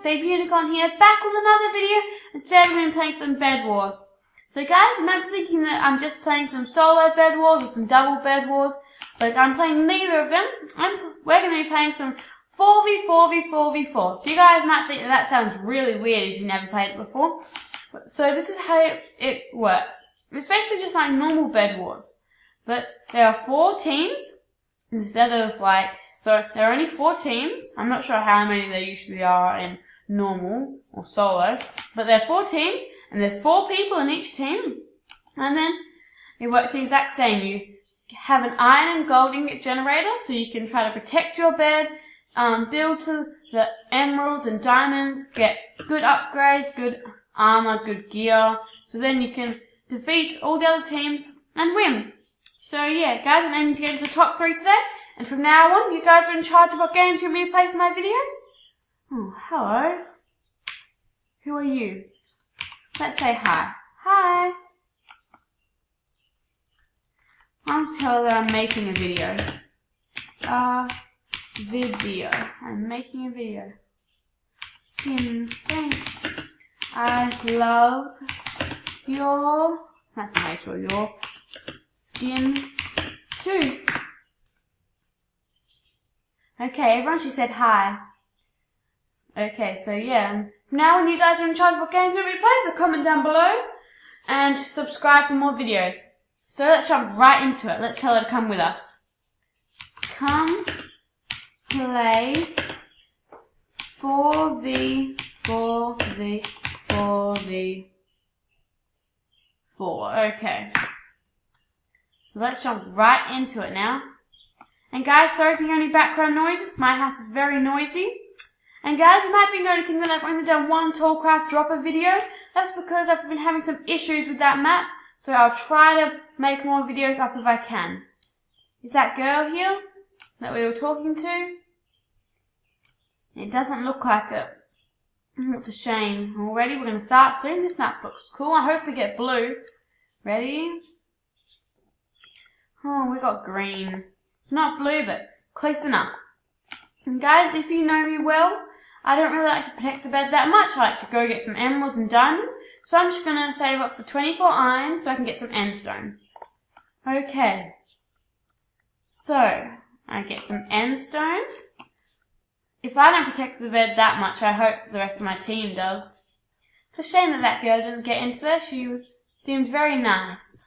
Baby Unicorn here, back with another video, and today we're going to be playing some Bed Wars. So guys, you might be thinking that I'm just playing some solo Bed Wars or some double Bed Wars, but I'm playing neither of them. We're going to be playing some 4v4v4v4. So you guys might think that sounds really weird if you've never played it before. So this is how it works. It's basically just like normal Bed Wars, but there are 4 teams instead of so there are only 4 teams. I'm not sure how many there usually are in normal or solo, but there are 4 teams and there's 4 people in each team, and then it works the exact same. You have an iron and gold ingot generator, so you can try to protect your bed, build to the emeralds and diamonds, get good upgrades, good armor, good gear, so then you can defeat all the other teams and win. So yeah, guys, I'm aiming to get into the top 3 today, and from now on, you guys are in charge of what games you want me to play for my videos. Oh, hello. Who are you? Let's say hi. Hi. I'll tell her that I'm making a video. I'm making a video. Skin, thanks. I love your, that's nice, your skin too. Okay, everyone should said hi. Okay, so yeah, now when you guys are in charge of what games you want me to play, so comment down below and subscribe for more videos. So let's jump right into it. Let's tell her to come with us. Come play 4v4v4v4. Okay. So let's jump right into it now. And guys, sorry if you hear any background noises. My house is very noisy. And guys, you might be noticing that I've only done one Tallcraft dropper video. That's because I've been having some issues with that map. So I'll try to make more videos up if I can. Is that girl here that we were talking to? It doesn't look like it. It's a shame. Already, we're going to start soon. This map looks cool. I hope we get blue. Ready? Oh, we got green. It's not blue, but close enough. And guys, if you know me well, I don't really like to protect the bed that much. I like to go get some emeralds and diamonds. So I'm just going to save up for 24 iron so I can get some endstone. Okay. So, I get some endstone. If I don't protect the bed that much, I hope the rest of my team does. It's a shame that girl didn't get into there. She seemed very nice.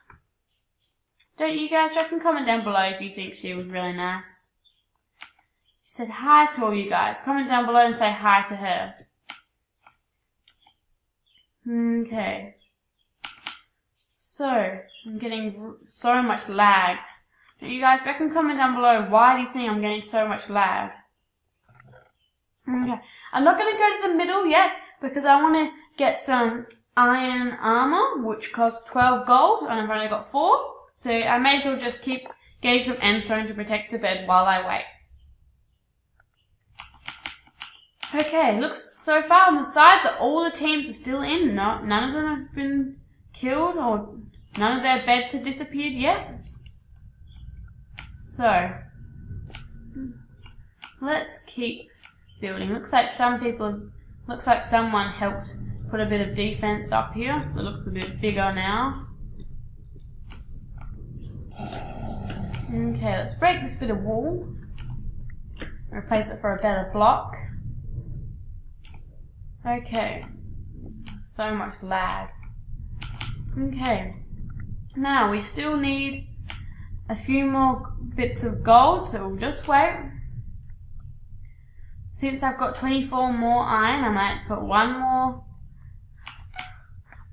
Don't you guys reckon? Comment down below if you think she was really nice. She said hi to all you guys. Comment down below and say hi to her. Okay. So, I'm getting so much lag. Don't you guys reckon? Comment down below, why do you think I'm getting so much lag? Okay. I'm not going to go to the middle yet because I want to get some iron armor, which costs 12 gold, and I've only got 4. So I may as well just keep getting some endstone to protect the bed while I wait. Okay, looks so far on the side that all the teams are still in. No, none of them have been killed or none of their beds have disappeared yet. So, let's keep building. Looks like someone helped put a bit of defense up here, so it looks a bit bigger now. Okay, let's break this bit of wool. Replace it for a better block. Okay. So much lag. Okay. Now, we still need a few more bits of gold, so we'll just wait. Since I've got 24 more iron, I might put one more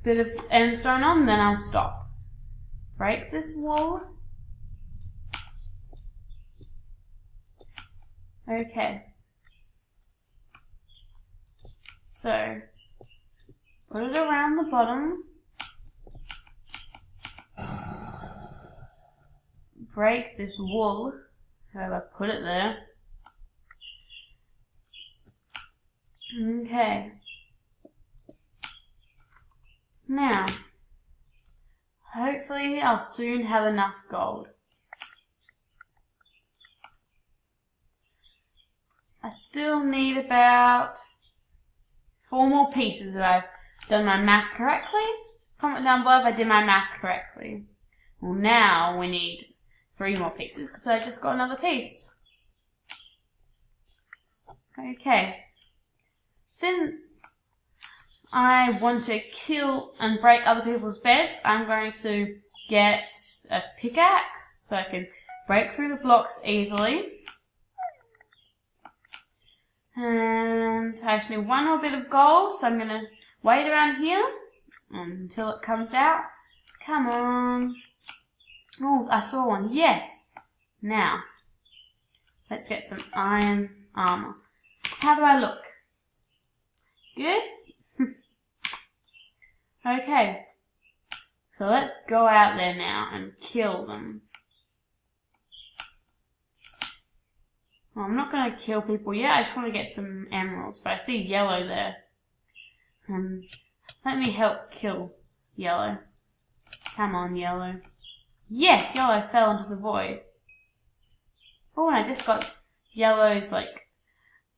bit of endstone on, then I'll stop. Break this wool. Okay. So, put it around the bottom. Break this wool. However, put it there. Okay. Now, hopefully I'll soon have enough gold. I still need about 4 more pieces if I've done my math correctly. Comment down below if I did my math correctly. Well, now we need 3 more pieces because I just got another piece. Okay. Since I want to kill and break other people's beds, I'm going to get a pickaxe so I can break through the blocks easily. And I just need 1 more bit of gold, so I'm going to wait around here until it comes out. Come on. Oh, I saw one. Yes. Now, let's get some iron armor. How do I look? Good? Okay. So let's go out there now and kill them. Well, I'm not going to kill people yet. I just want to get some emeralds. But I see yellow there. Let me help kill yellow. Come on, yellow. Yes, yellow fell into the void. Oh, and I just got yellow's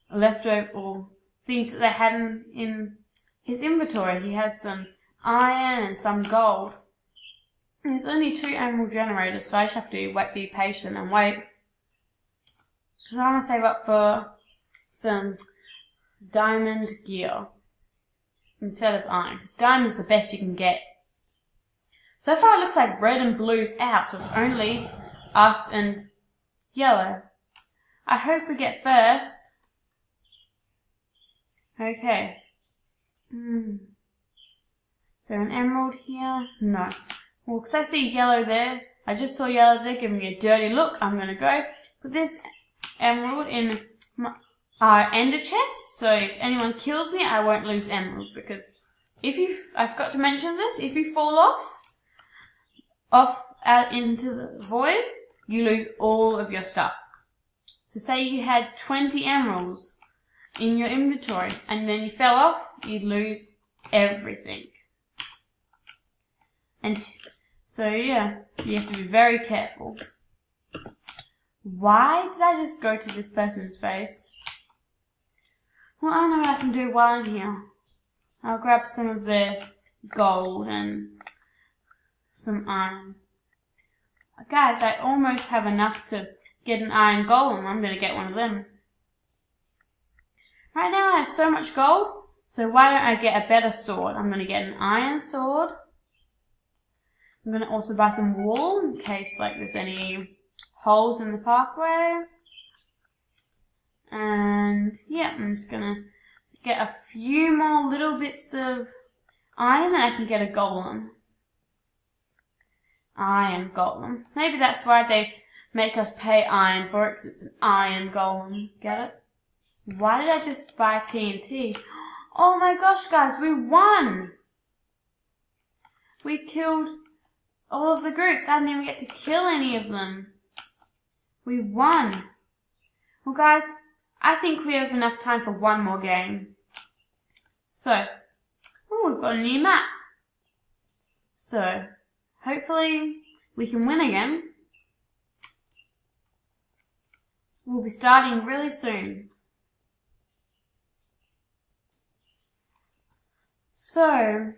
leftover or things that they had in his inventory. He had some iron and some gold. And there's only 2 emerald generators, so I just have to be patient and wait. Because I want to save up for some diamond gear instead of iron. Because diamond is the best you can get. So far it looks like red and blue's out, so it's only us and yellow. I hope we get first. Okay. Is there an emerald here? No. Well, because I see yellow there. I just saw yellow there giving me a dirty look. I'm going to go put this emerald in my ender chest. So if anyone kills me, I won't lose emerald. Because I forgot to mention this, if you fall out into the void, you lose all of your stuff. So say you had 20 emeralds in your inventory and then you fell off, you'd lose everything. And so yeah, you have to be very careful. Why did I just go to this person's face? Well, I know what I can do while I'm here. I'll grab some of their gold and some iron. Guys, I almost have enough to get an iron golem. I'm going to get one of them. Right now I have so much gold, so why don't I get a better sword? I'm going to get an iron sword. I'm going to also buy some wool in case there's any holes in the pathway. And yeah, I'm just going to get a few more little bits of iron and I can get a golem. Iron golem. Maybe that's why they make us pay iron for it, because it's an iron golem. Get it? Why did I just buy TNT? Oh my gosh, guys, we won! We killed all of the groups. I didn't even get to kill any of them. We won. Well, guys, I think we have enough time for one more game. So, we've got a new map. So, hopefully we can win again. We'll be starting really soon. So,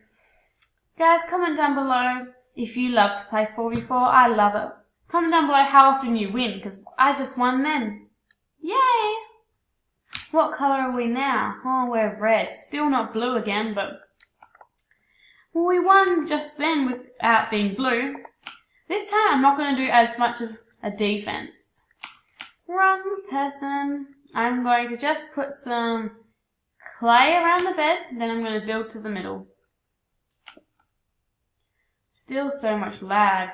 guys, comment down below if you love to play 4v4. I love it. Comment down below how often you win, because I just won then. Yay! What colour are we now? Oh, we're red. Still not blue again, but well, we won just then without being blue. This time I'm not going to do as much of a defense. Wrong person. I'm going to just put some clay around the bed, then I'm going to build to the middle. Still so much lag.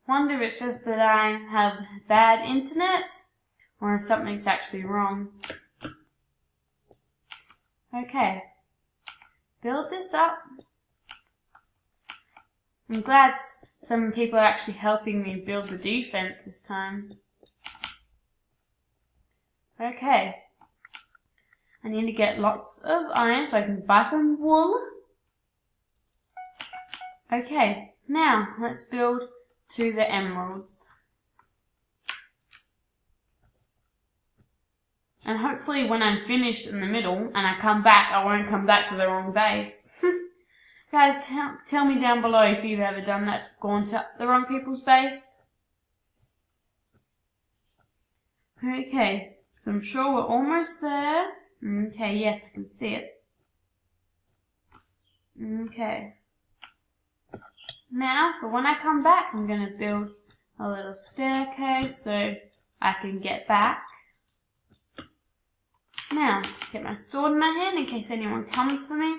Wonder if it's just that I have bad internet or if something's actually wrong. Okay. Build this up. I'm glad some people are actually helping me build the defense this time. Okay. I need to get lots of iron so I can buy some wool. Okay, now let's build to the emeralds. And hopefully when I'm finished in the middle and I come back, I won't come back to the wrong base. Guys, tell me down below if you've ever done that, gone to the wrong people's base. Okay, so I'm sure we're almost there. Okay, yes, I can see it. Okay. Now, for when I come back, I'm going to build a little staircase so I can get back. Now, get my sword in my hand in case anyone comes for me.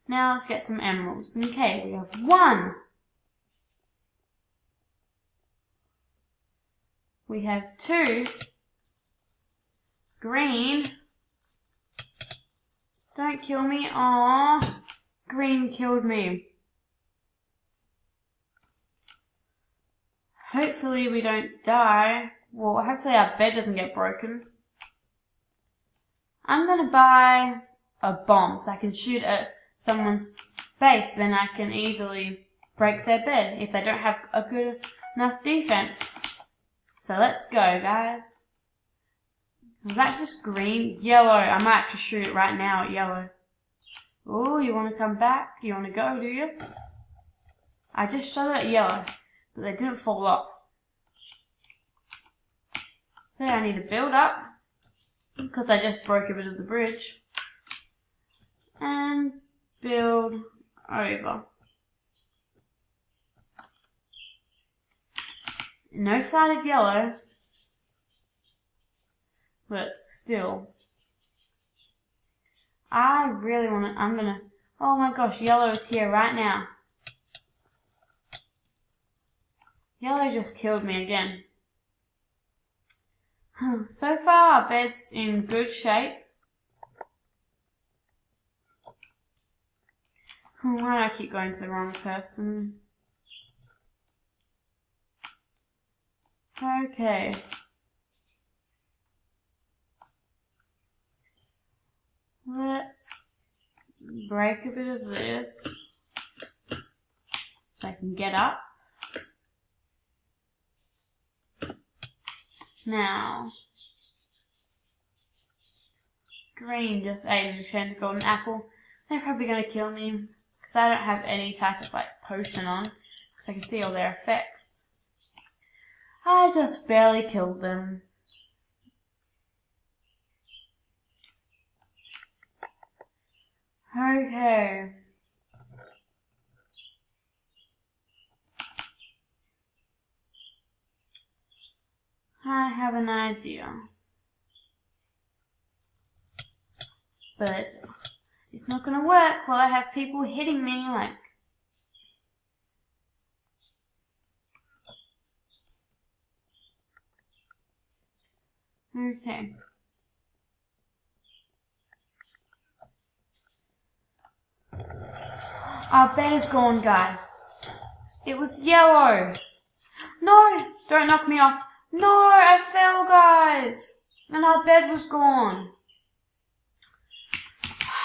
Now let's get some emeralds. Okay, we have 1. We have 2. Green. Don't kill me. Aww. Green killed me. Hopefully we don't die. Well, hopefully our bed doesn't get broken. I'm gonna buy a bomb so I can shoot at someone's base, then I can easily break their bed if they don't have a good enough defense. So let's go, guys. Was that just green? Yellow. I might have to shoot it right now at yellow. Oh, you want to come back? You want to go, do you? I just shot it at yellow, but they didn't fall off. So I need to build up, because I just broke a bit of the bridge. And build over. No side of yellow, but still. I really want to, oh my gosh, yellow is here right now. Yellow just killed me again. So far our bed's in good shape. Why do I keep going to the wrong person? Okay. Let's break a bit of this so I can get up. Now, green just ate an enchanted golden apple. They're probably going to kill me because I don't have any type of potion on, because I can see all their effects. I just barely killed them. Okay. I have an idea. But it's not gonna work while I have people hitting me Okay. Our bed is gone, guys. It was yellow. No! Don't knock me off. No! I fell, guys! And our bed was gone.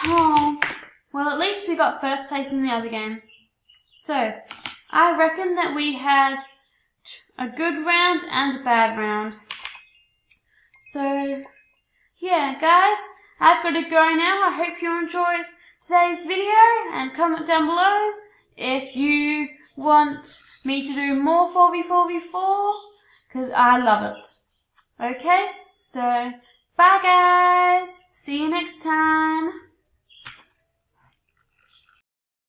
Oh. Well, at least we got first place in the other game. So, I reckon that we had a good round and a bad round. So, yeah, guys, I've got to go now. I hope you enjoyed today's video, and comment down below if you want me to do more 4v4v4, because I love it. Okay, so bye guys, see you next time.